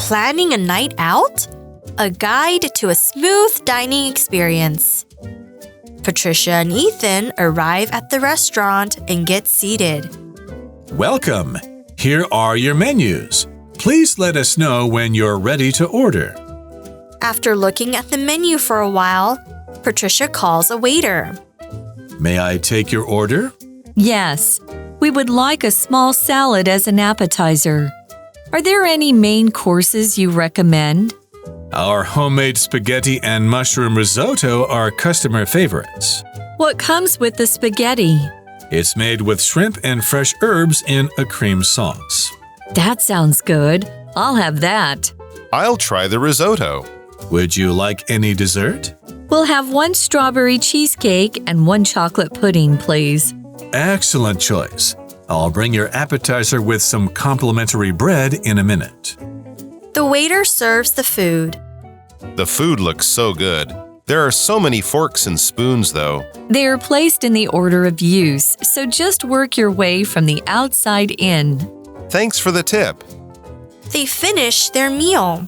Planning a night out? A guide to a smooth dining experience. Patricia and Ethan arrive at the restaurant and get seated. Welcome. Here are your menus. Please let us know when you're ready to order. After looking at the menu for a while, Patricia calls a waiter. May I take your order? Yes. We would like a small salad as an appetizer. Are there any main courses you recommend? Our homemade spaghetti and mushroom risotto are customer favorites. What comes with the spaghetti? It's made with shrimp and fresh herbs in a cream sauce. That sounds good. I'll have that. I'll try the risotto. Would you like any dessert? We'll have 1 strawberry cheesecake and 1 chocolate pudding, please. Excellent choice. I'll bring your appetizer with some complimentary bread in a minute. The waiter serves the food. The food looks so good. There are so many forks and spoons, though. They are placed in the order of use, so just work your way from the outside in. Thanks for the tip. They finish their meal.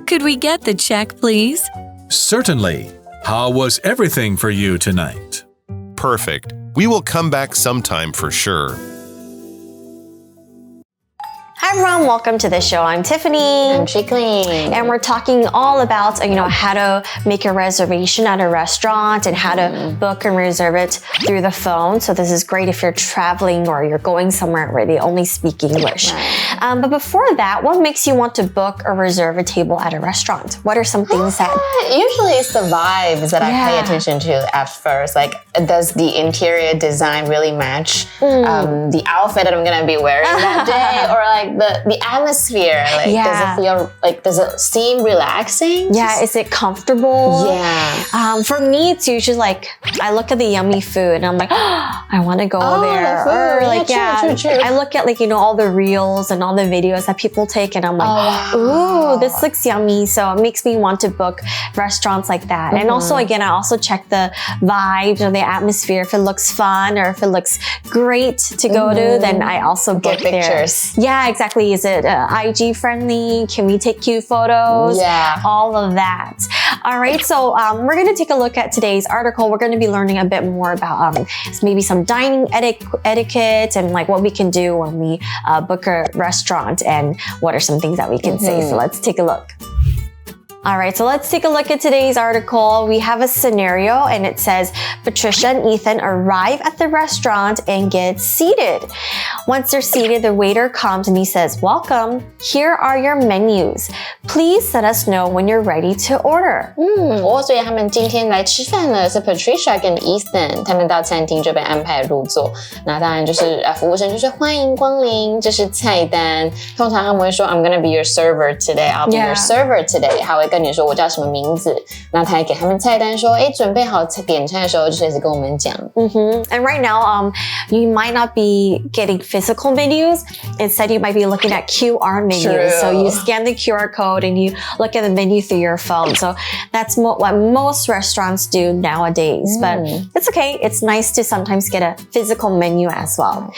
Could we get the check, please? Certainly. How was everything for you tonight? Perfect. We will come back sometime for sure. Hi everyone, welcome to the show. I'm Tiffany. I'm Chickling. And we're talking all about, how to make a reservation at a restaurant and how to book and reserve it through the phone. So this is great if you're traveling or you're going somewhere where they only speak English. Right. But before that, what makes you want to book or reserve a table at a restaurant? What are some things that... Usually it's the vibes that I pay attention to at first. Like, does the interior design really match the outfit that I'm going to be wearing that day? Or like the atmosphere, like does it seem relaxing? Yeah, is it comfortable? Yeah. For me, it's usually like I look at the yummy food and I'm like, oh, I want to go there. Or like, true. I look at all the reels and all the videos that people take and I'm like, ooh, this looks yummy. So it makes me want to book restaurants like that. And also, again, I also check the vibes or the atmosphere. If it looks fun or if it looks great to go to, then I also book pictures. There. Yeah, exactly. Is it IG friendly? Can we take cute photos? Yeah. All of that. All right. So we're going to take a look at today's article. We're going to be learning a bit more about maybe some dining etiquette and like what we can do when we book a restaurant and what are some things that we can say. So let's take a look. All right, so let's take a look at today's article. We have a scenario and it says, Patricia and Ethan arrive at the restaurant and get seated. Once they're seated, the waiter comes and he says, welcome, here are your menus. Please let us know when you're ready to order. 所以他们今天来吃饭呢，是 Patricia 跟 Ethan， 他们到餐厅就被安排入座。那当然就是服务生就是欢迎光临，这是菜单。通常他们会说 I'm gonna be your server today, I'll be your server today. 他会跟你说我叫什么名字，那他还给他们菜单说，准备好点菜的时候就随时跟我们讲。And right now, you might not be getting physical menus. Instead, you might be looking at QR menus. True. So you scan the QR code and you look at the menu through your phone. So that's what most restaurants do nowadays. But it's okay. It's nice to sometimes get a physical menu as well.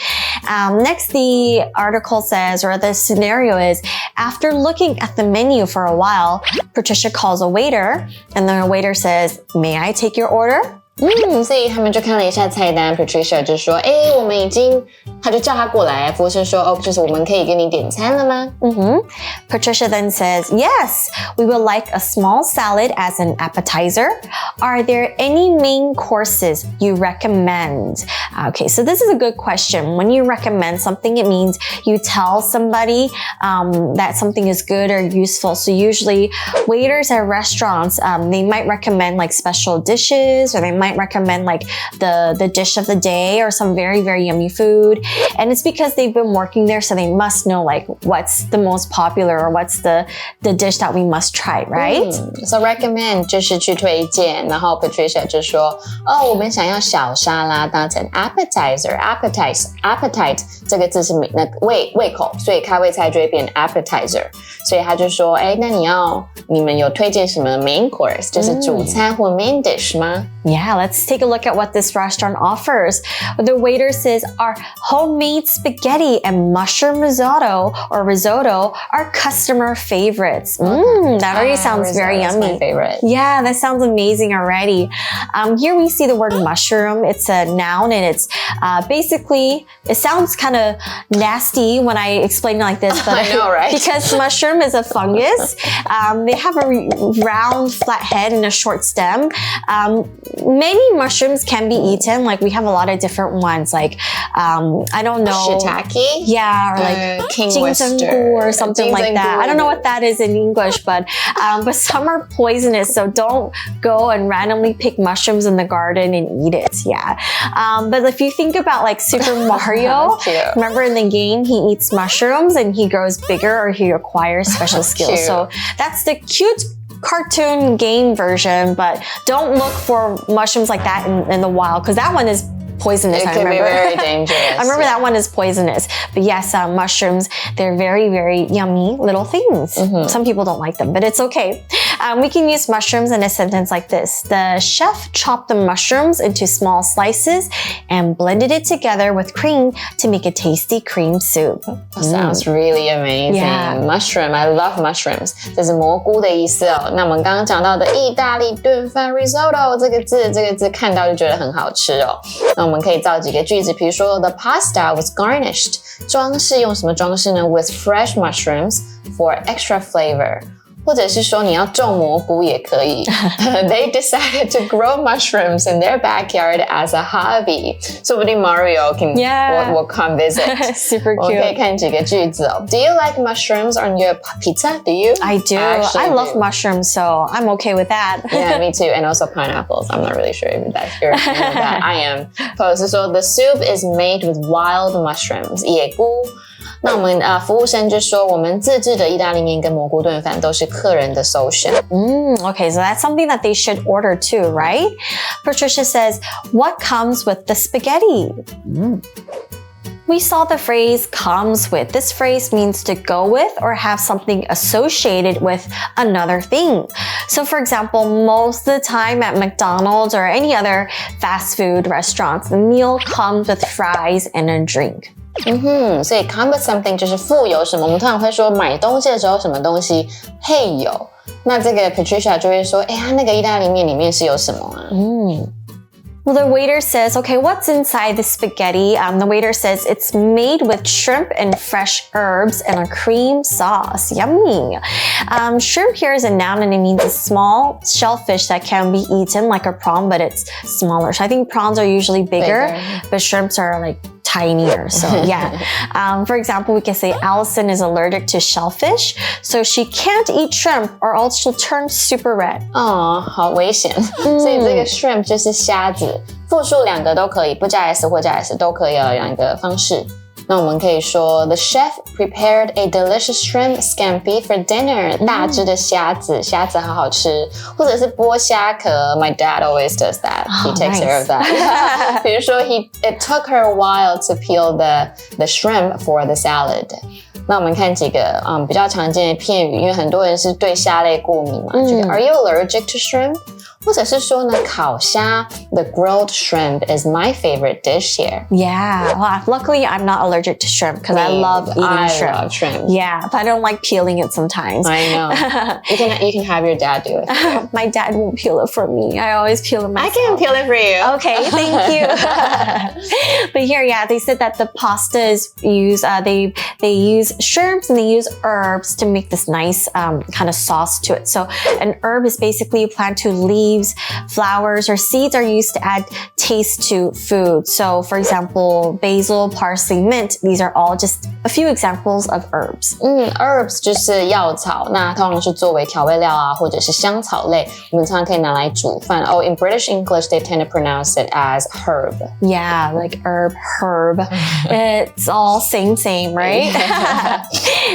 Next, the article says, or the scenario is, after looking at the menu for a while, Patricia calls a waiter, and the waiter says, "May I take your order?" 所以他们就看了一下菜单 ，Patricia 就说，我们已经，他就叫他过来，服务生说，就是我们可以给你点餐了吗？Patricia then says, yes, we would like a small salad as an appetizer. Are there any main courses you recommend? Okay, so this is a good question. When you recommend something, it means you tell somebody that something is good or useful. So usually waiters at restaurants, they might recommend like special dishes, or they might recommend like the dish of the day or some very, very yummy food. And it's because they've been working there, so they must know like what's the most popular or what's the dish that we must try, right? So recommend 就是去推荐，然后 Patricia 就说，我们想要小沙拉当成 appetizer。appetite 这个字是那个胃口，所以开胃菜就会变 appetizer。所以他就说，那你们有推荐什么 main course， 就是主餐或 main dish 吗？ Yeah, Yeah, let's take a look at what this restaurant offers. The waiter says our homemade spaghetti and mushroom risotto are customer favorites. That already sounds very yummy. That's my favorite. Yeah, that sounds amazing already. Here we see the word mushroom. It's a noun and it's basically, it sounds kind of nasty when I explain it like this, but I know, right? Because mushroom is a fungus. They have a round, flat head and a short stem. Many mushrooms can be eaten. Like we have a lot of different ones. Like I don't know, shiitake. Yeah, or like king or something like that. I don't know what that is in English, but some are poisonous. So don't go and randomly pick mushrooms in the garden and eat it. Yeah. But if you think about like Super Mario, remember in the game he eats mushrooms and he grows bigger or he acquires special skills. So that's the cute cartoon game version, but don't look for mushrooms like that in the wild because that one is poisonous. It can be very dangerous. I remember that one is poisonous. But yes, mushrooms, they're very, very yummy little things. Some people don't like them, but it's okay. We can use mushrooms in a sentence like this. The chef chopped the mushrooms into small slices and blended it together with cream to make a tasty cream soup. Sounds really amazing. Yeah. Mushroom, I love mushrooms. 这是蘑菇的意思哦。那我们刚刚讲到的意大利炖饭 risotto 这个字看到就觉得很好吃哦。那我们可以造几个句子，比如说 The pasta was garnished. 装饰用什么装饰呢 ？With fresh mushrooms for extra flavor. 或者是说你要种蘑菇也可以。They decided to grow mushrooms in their backyard as a hobby. 说不定 Mario will come visit. Super 我 cute. 可以看几个句子哦。Do you like mushrooms on your pizza? Do you? I do. I love mushrooms, so I'm okay with that. Yeah, me too. And also pineapples. I'm not really sure if you're with that. I am. 或者是说 The soup is made with wild mushrooms. 野菇。那我们服务生就说，我们自制的意大利面跟蘑菇炖饭都是客人的首选。Okay, so that's something that they should order too, right? Patricia says, what comes with the spaghetti? We saw the phrase comes with. This phrase means to go with or have something associated with another thing. So for example, most of the time at McDonald's or any other fast food restaurants, the meal comes with fries and a drink. 所以 come with something 就是附有什么，我们通常会说买东西的时候什么东西配有，那这个 Patricia 就会说，它那个意大利面里面是有什么啊Well, the waiter says, okay, what's inside the spaghetti? The waiter says it's made with shrimp and fresh herbs and a cream sauce. Yummy. Shrimp here is a noun and it means a small shellfish that can be eaten like a prawn, but it's smaller. So I think prawns are usually bigger. But shrimps are like tinier. So yeah. For example, we can say Allison is allergic to shellfish, so she can't eat shrimp or else she'll turn super red. 好危险。所以这个 shrimp 就是虾子，复数两个都可以，不加 s 或加 s 都可以有两个方式。那我们可以说 The chef prepared a delicious shrimp scampi for dinner. 大只的虾子好好吃，或者是剥虾壳。My dad always does that. He takes care of that. 比如说 it took her a while to peel the shrimp for the salad. 那我们看几个比较常见的片语，因为很多人是对虾类过敏嘛。Are you allergic to shrimp? 或者是说呢，烤虾 The grilled shrimp is my favorite dish here. Yeah. Well, luckily, I'm not allergic to shrimp because I love eating shrimp. I love shrimp. Yeah, but I don't like peeling it sometimes. I know. You can have your dad do it. My dad won't peel it for me. I always peel it myself. I can peel it for you. Okay, thank you. But here, they said that the pasta is used. They use shrimps and they use herbs to make this nice kind of sauce to it. So an herb is basically a plant whose leaves, flowers, or seeds are used to add taste to food. So for example, basil, parsley, mint, these are all just a few examples of herbs. Herbs 就是药草，那通常是作为调味料啊，或者是香草类，我们常常可以拿来煮饭。In British English, they tend to pronounce it as herb. Yeah, like herb. It's all same, right?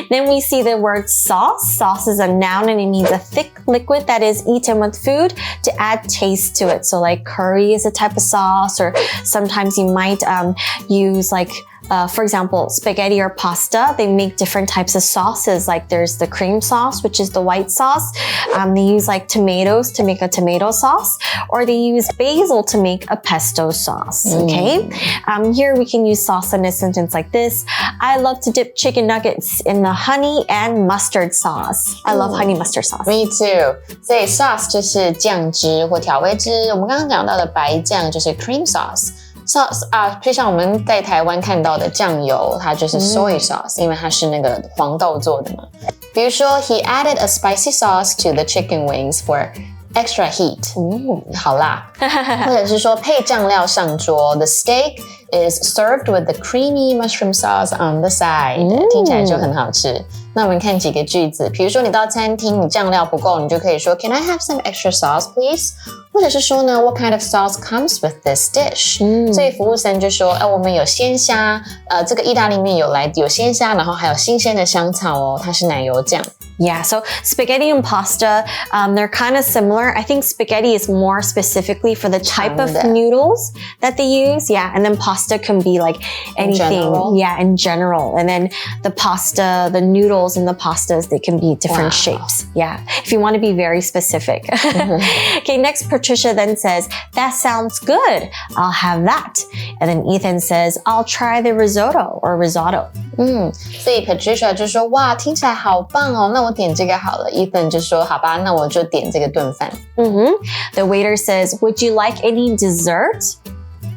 Then we see the word sauce. Sauce is a noun and it means a thick liquid that is eaten with food to add taste to it. So like curry is a type of sauce, or sometimes you might use like For example, spaghetti or pasta, they make different types of sauces. Like there's the cream sauce, which is the white sauce. They use like tomatoes to make a tomato sauce, or they use basil to make a pesto sauce. Okay. Here we can use sauce in a sentence like this. I love to dip chicken nuggets in the honey and mustard sauce. I love honey mustard sauce. Me too. 所以 sauce 就是酱汁或调味汁。我们刚刚讲到的白酱就是 cream sauce。sauce 就像我们在台湾看到的酱油，它就是 soy sauce，因为它是那个黄豆做的嘛。比如说 he added a spicy sauce to the chicken wings for extra heat， 好辣。或者是说配酱料上桌 the steak is served with the creamy mushroom sauce on the side， 听起来就很好吃。那我们看几个句子，比如说你到餐厅，你酱料不够，你就可以说 Can I have some extra sauce, please？ 或者是说呢 What kind of sauce comes with this dish？ 所以服务生就说我们有鲜虾，这个意大利面有鲜虾，然后还有新鲜的香草哦，它是奶油酱。Yeah, so spaghetti and pasta, they're kind of similar. I think spaghetti is more specifically for the type of noodles that they use. Yeah, and then pasta can be like anything. In general. And then the pasta, the noodles and the pastas, they can be different shapes. Yeah, if you want to be very specific. Okay, next Patricia then says, that sounds good. I'll have that. And then Ethan says, I'll try the risotto or risotto. 所以 Patricia 就说哇，听起来好棒哦，那我点这个好了。Ethan 就说好吧，那我就点这个炖饭。The waiter says, would you like any dessert?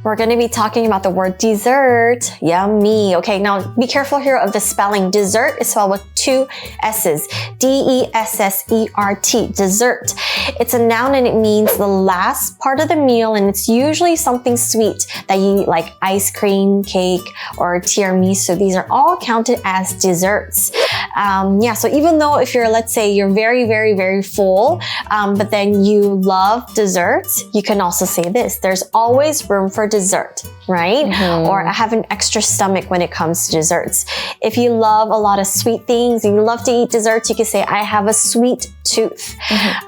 We're going to be talking about the word dessert. Yummy. Okay, now be careful here of the spelling. Dessert is spelled with 2 S's. D-E-S-S-E-R-T. Dessert. It's a noun and it means the last part of the meal, and it's usually something sweet that you eat, like ice cream, cake, or tiramisu. These are all counted as desserts. So even though if you're, let's say you're very, very, very full, but then you love desserts, you can also say this. There's always room for dessert, right? Or I have an extra stomach when it comes to desserts. If you love a lot of sweet things and you love to eat desserts, you can say, I have a sweet tooth.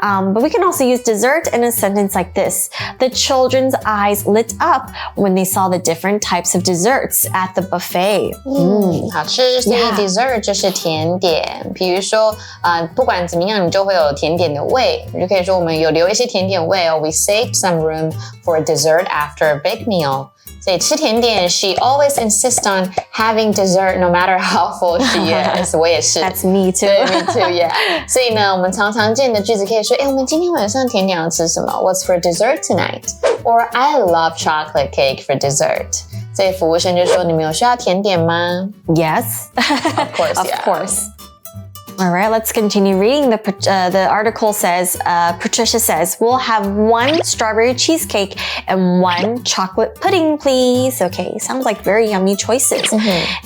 But we can also use dessert in a sentence like this. The children's eyes lit up when they saw the different types of desserts at the buffet. 好吃，所以 dessert 就是甜点。比如说不管怎么样，你就会有甜点的胃，你就可以说我们有留一些甜点胃哦。We saved some room for dessert after a big meal. 所以吃甜点 she always insists on having dessert no matter how full she is. 我也是。That's me too. 对 me too, yeah. 所以呢，我们常见的句子可以说，我们今天晚上甜点要吃什么 What's for dessert tonight? Or I love chocolate cake for dessert. 所以服务生就说，你们有需要甜点吗 Yes. Of course, Of course. All right, let's continue reading. The article says, Patricia says, we'll have 1 strawberry cheesecake and 1 chocolate pudding, please. Okay, sounds like very yummy choices.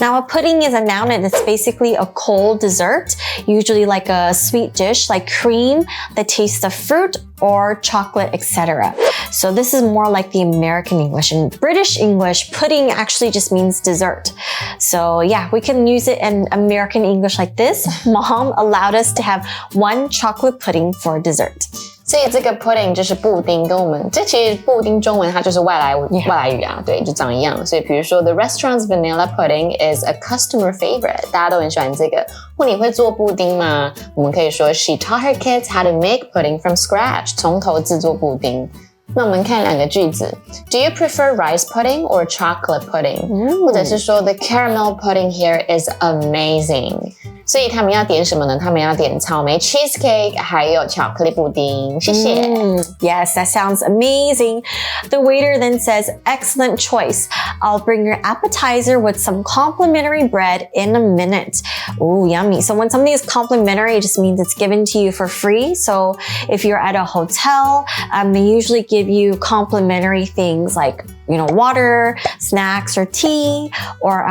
Now, a pudding is a noun and it's basically a cold dessert, usually like a sweet dish like cream that tastes of fruit or chocolate, etc. So this is more like the American English. In British English, pudding actually just means dessert. So yeah, we can use it in American English like this. Mom allowed us to have 1 chocolate pudding for dessert. 所以这个 pudding 就是布丁，跟我们这其实布丁中文它就是外来语啊，对，就长一样。所以比如说 the restaurant's vanilla pudding is a customer favorite， 大家都很喜欢这个。或你会做布丁吗？我们可以说 she taught her kids how to make pudding from scratch， 从头制作布丁。那我们看2个句子 Do you prefer rice pudding or chocolate pudding？ 或者是说 The caramel pudding here is amazing。所以他们要点什么呢？他们要点草莓 cheesecake， 还有巧克力布丁。谢谢。Yes, that sounds amazing. The waiter then says, excellent choice. I'll bring your appetizer with some complimentary bread in a minute. Ooh, yummy. So when something is complimentary, it just means it's given to you for free. So if you're at a hotel, they usually give you complimentary things like water, snacks, or tea, or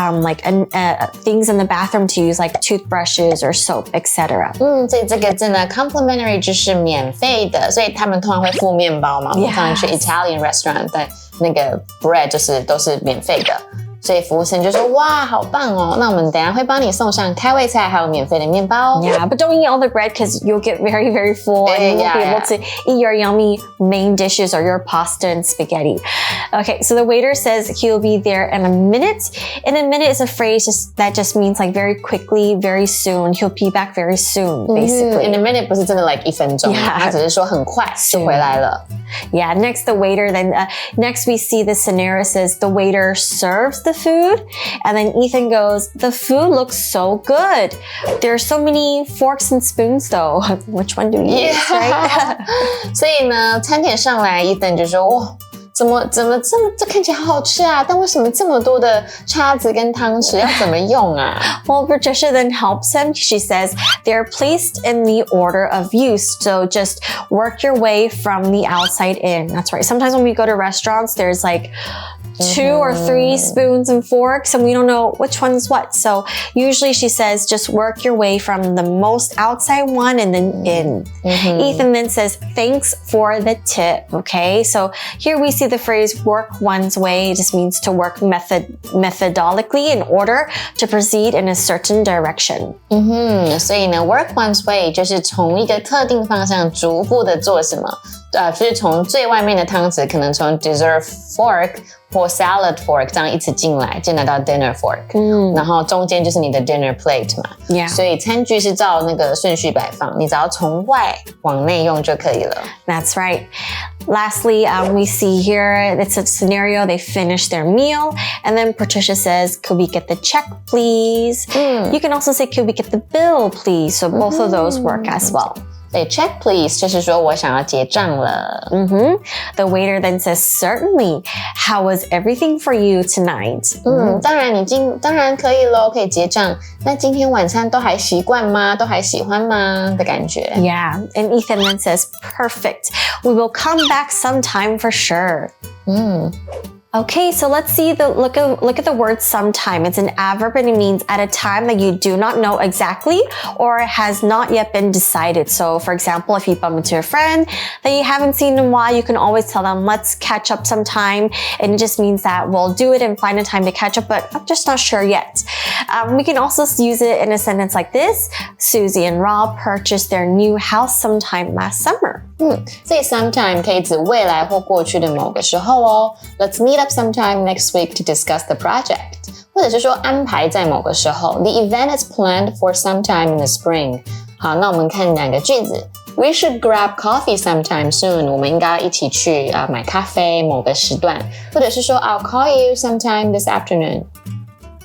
things in the bathroom to use like toothbrushes or soap, etc. 所以这个字呢 complimentary 就是免费的，所以他们通常会附面包嘛。我们常常去 Italian restaurant， 但那个 bread 都是免费的。所以服务生就说哇好棒哦，那我们等一下会帮你送上开胃菜还有免费的面包。 Yeah, but don't eat all the bread because you'll get very, very full and you won't be able to eat your yummy main dishes or your pasta and spaghetti. Okay, so the waiter says he'll be there in a minute. And a minute is a phrase that just means like very quickly, very soon. He'll be back very soon, basically. In a minute 不是真的 like 1分钟，他只是说很快就回来了。Yeah, next the waiter, then next we see the scenario says the waiter serves the food, and then Ethan goes, the food looks so good. There are so many forks and spoons though. Which one do we use, right? 所以呢，餐点上来 Ethan 就说哇，怎么这看起来好好吃啊，但为什么这么多的叉子跟汤匙要怎么用啊？ Well, Patricia then helps him. She says they're placed in the order of use. So just work your way from the outside in. That's right. Sometimes when we go to restaurants, there's like 2 or 3 spoons and forks and we don't know which one's what. So usually she says just work your way from the most outside one and then in. Ethan then says thanks for the tip. Okay, so here we see the phrase work one's way. It just means to work methodically in order to proceed in a certain direction. 所以呢 work one's way 就是从一个特定方向逐步的做什么，就是从最外面的汤匙可能从 dessert fork 或 salad fork 这样一起进来到 dinner fork，然后中间就是你的 dinner plate 嘛， Yeah. 所以餐具是照那个顺序摆放，你只要从外往内用就可以了。 That's right. Lastly, we see here, it's a scenario, they finish their meal, and then Patricia says, could we get the check, please? You can also say, could we get the bill, please? So both of those work as well. 对 check please 就是说我想要结账了。The waiter then says, certainly. How was everything for you tonight? 当然可以咯，可以结账。那今天晚餐都还习惯吗？都还喜欢吗？的感觉。 Yeah, and Ethan then says, perfect. We will come back sometime for sure. Okay, so let's see look at the word sometime. It's an adverb and it means at a time that you do not know exactly or has not yet been decided. So for example, if you bump into a friend that you haven't seen in a while, you can always tell them, let's catch up sometime. And it just means that we'll do it and find a time to catch up, but I'm just not sure yet. We can also use it in a sentence like this. Susie and Rob purchased their new house sometime last summer. 所以 sometime 可以指未来或过去的某个时候哦。Let's meet up sometime next week to discuss the project. 或者是说安排在某个时候。The event is planned for sometime in the spring. 好，那我们看两个句子。We should grab coffee sometime soon. 我们应该一起去买咖啡某个时段。或者是说 I'll call you sometime this afternoon.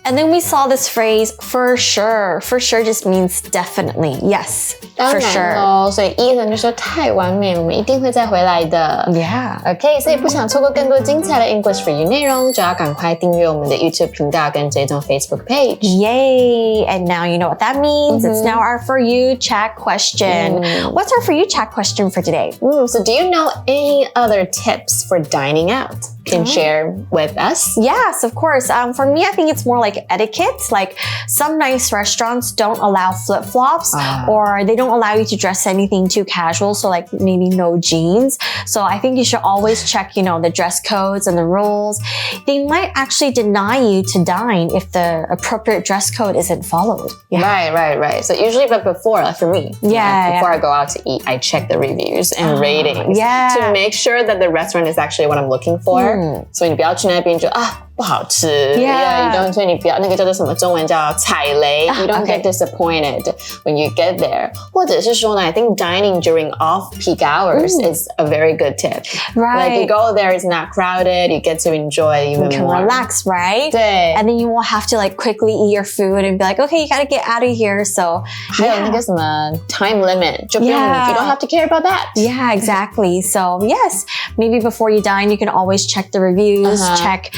And then we saw this phrase, for sure. For sure just means definitely. Yes, for sure. 当然咯，所以 Ethan 就说太完美，我们一定会再回来的。Yeah. OK， 所以不想错过更多精彩的 English for You 内容，就要赶快订阅我们的 YouTube 频道跟追踪 Facebook page。 Yay! And now you know what that means. It's now our For You chat question. What's our For You chat question for today? So do you know any other tips for dining out? Can share with us? Yes, of course. For me, I think it's more like etiquette. Like some nice restaurants don't allow flip-flops or they don't allow you to dress anything too casual. So like maybe no jeans. So I think you should always check, the dress codes and the rules. They might actually deny you to dine if the appropriate dress code isn't followed. Yeah. Right. So usually, but before, like for me, before I go out to eat, I check the reviews and ratings to make sure that the restaurant is actually what I'm looking for. 所以你不要去那边就不好吃 you don't 所以你不要那个叫做什么中文叫踩雷 you don't get disappointed when you get there 或者是说呢 I think dining during off-peak hours is a very good tip like you go there it's not crowded you get to enjoy even more you can relax right 对 and then you won't have to like quickly eat your food and be like okay you gotta get out of here so 还有那个什么 time limit 就不用 you don't have to care about that exactly so yes maybe before you dine you can always check the reviews check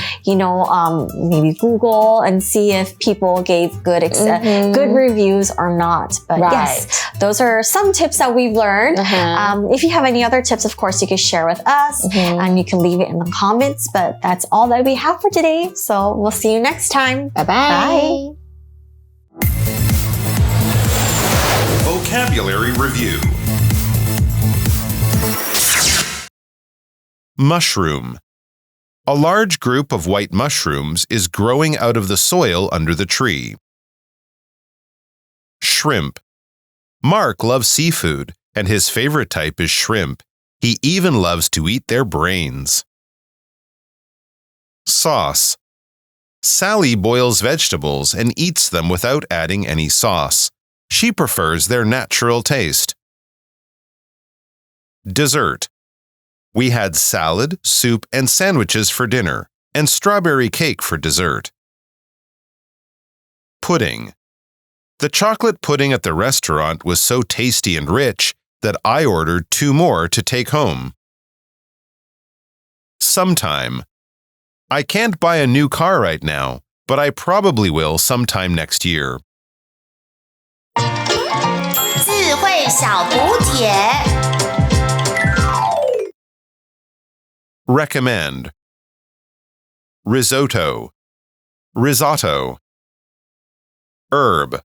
maybe Google and see if people gave good reviews or not. But yes, those are some tips that we've learned. If you have any other tips, of course, you can share with us and you can leave it in the comments. But that's all that we have for today. So we'll see you next time. Bye-bye. Bye. Vocabulary Review. Mushroom. A large group of white mushrooms is growing out of the soil under the tree. Shrimp. Mark loves seafood, and his favorite type is shrimp. He even loves to eat their brains. Sauce. Sally boils vegetables and eats them without adding any sauce. She prefers their natural taste. Dessert. We had salad, soup, and sandwiches for dinner, and strawberry cake for dessert. Pudding. The chocolate pudding at the restaurant was so tasty and rich that I ordered 2 more to take home. Sometime. I can't buy a new car right now, but I probably will sometime next year. 字汇小补帖 Recommend. Risotto. Risotto. Herb.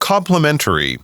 Complimentary.